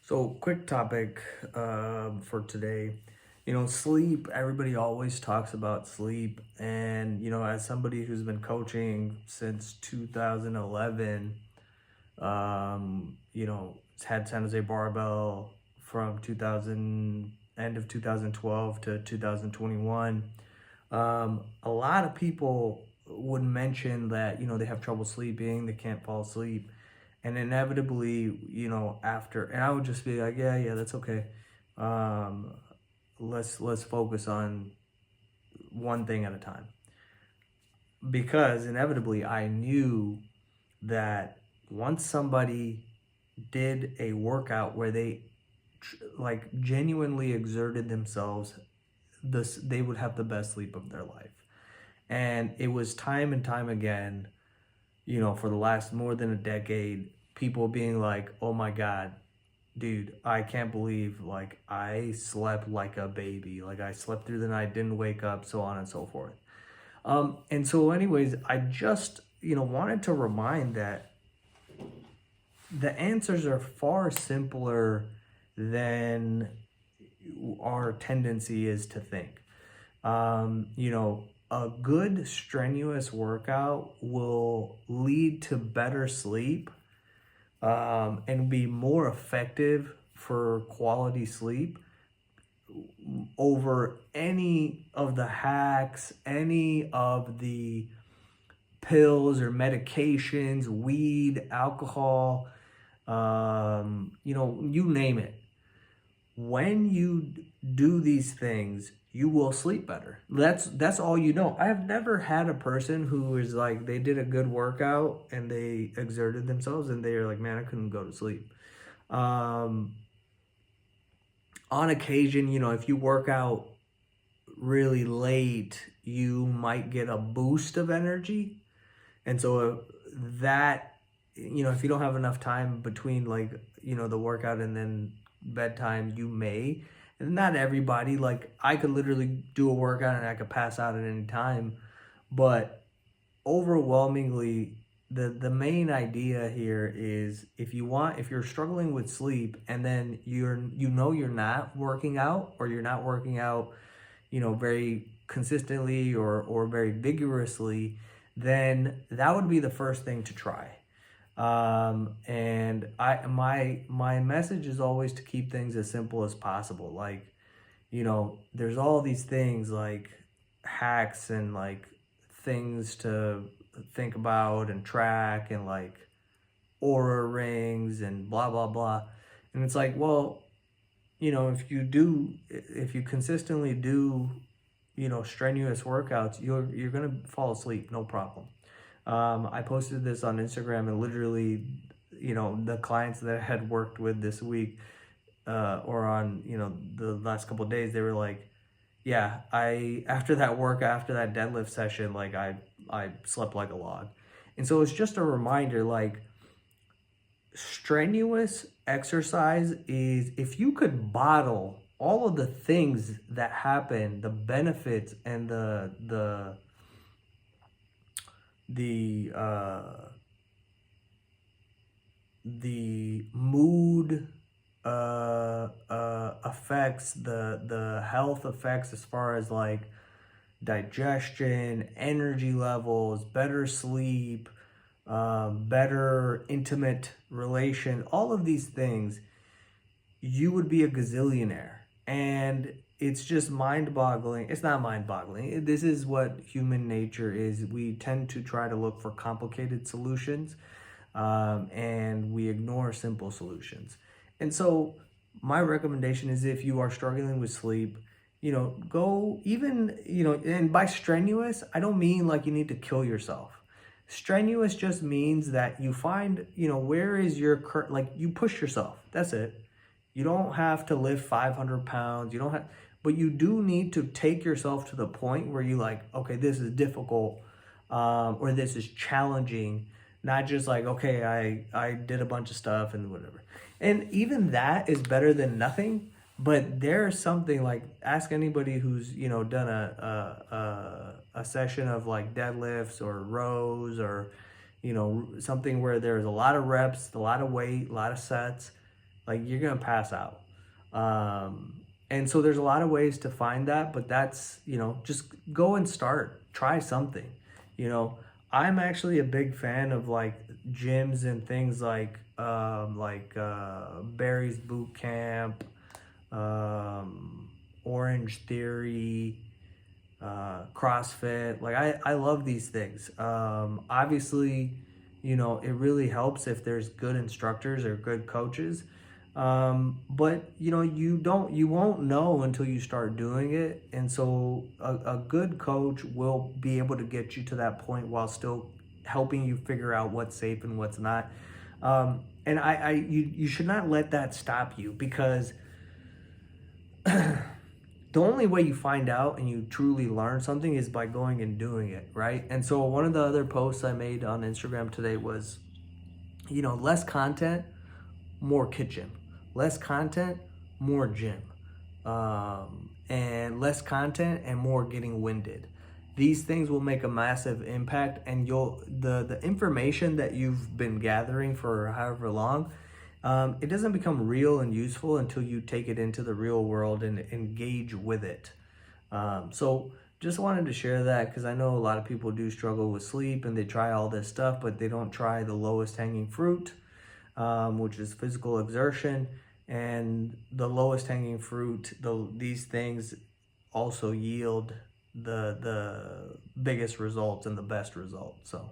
So, quick topic for today. Sleep, everybody always talks about sleep. And, as somebody who's been coaching since 2011, it's had San Jose Barbell from 2000, end of 2012 to 2021. A lot of people would mention that, they have trouble sleeping, they can't fall asleep, and inevitably, after, and I would just be like, yeah, that's okay. um let's focus on one thing at a time, because inevitably I knew that once somebody did a workout where they like genuinely exerted themselves, they would have the best sleep of their life. And it was time and time again, for the last more than a decade, people being like, oh my God, dude, I can't believe, like, I slept like a baby. Like, I slept through the night, didn't wake up, so on and so forth. And so, anyways, I just, wanted to remind that the answers are far simpler than our tendency is to think. A good strenuous workout will lead to better sleep, and be more effective for quality sleep over any of the hacks, any of the pills or medications, weed, alcohol, you name it. When you do these things, you will sleep better. That's all you know. I have never had a person who is like, they did a good workout and they exerted themselves and they're like, man, I couldn't go to sleep. Um, on occasion, if you work out really late, you might get a boost of energy. And so that, if you don't have enough time between, like, the workout and then bedtime, you may. And not everybody, like, I could literally do a workout and I could pass out at any time. But overwhelmingly, the main idea here is, if you're struggling with sleep and then you're not working out, or you're not working out, very consistently or very vigorously, then that would be the first thing to try. And my message is always to keep things as simple as possible. Like, there's all these things like hacks and like things to think about and track, and like aura rings and blah blah blah. And it's like, well, if you consistently do, strenuous workouts, you're gonna fall asleep, no problem. I posted this on Instagram, and literally, the clients that I had worked with this week, or on, the last couple of days, they were like, yeah, after that after that deadlift session, like, I slept like a log. And so it's just a reminder, like, strenuous exercise is, if you could bottle all of the things that happen, the benefits and the the mood effects, the health effects, as far as like digestion, energy levels, better sleep, better intimate relation, all of these things, you would be a gazillionaire. And it's just mind boggling. It's not mind boggling. This is what human nature is. We tend to try to look for complicated solutions, and we ignore simple solutions. And so, my recommendation is, if you are struggling with sleep, go, even, and by strenuous, I don't mean like you need to kill yourself. Strenuous just means that you find, where is your current, like, you push yourself. That's it. You don't have to lift 500 pounds. You don't have, but you do need to take yourself to the point where you like, okay, this is difficult, or this is challenging. Not just like, okay, I did a bunch of stuff and whatever. And even that is better than nothing. But there's something, like, ask anybody who's, done a session of like deadlifts or rows, or, something where there's a lot of reps, a lot of weight, a lot of sets. like you're gonna pass out. And so there's a lot of ways to find that, but that's, just go and start, try something. You know, I'm actually a big fan of like gyms and things like Barry's Boot Camp, Orange Theory, CrossFit. Like I love these things. Obviously, it really helps if there's good instructors or good coaches. But you won't know until you start doing it. And so a good coach will be able to get you to that point while still helping you figure out what's safe and what's not. And you should not let that stop you, because the only way you find out and you truly learn something is by going and doing it, right? And so one of the other posts I made on Instagram today was, less content, more kitchen. Less content, more gym. And less content and more getting winded. These things will make a massive impact, and the information that you've been gathering for however long, it doesn't become real and useful until you take it into the real world and engage with it. So just wanted to share that, because I know a lot of people do struggle with sleep and they try all this stuff, but they don't try the lowest hanging fruit, which is physical exertion. And the lowest hanging fruit, these things also yield the biggest results and the best results. So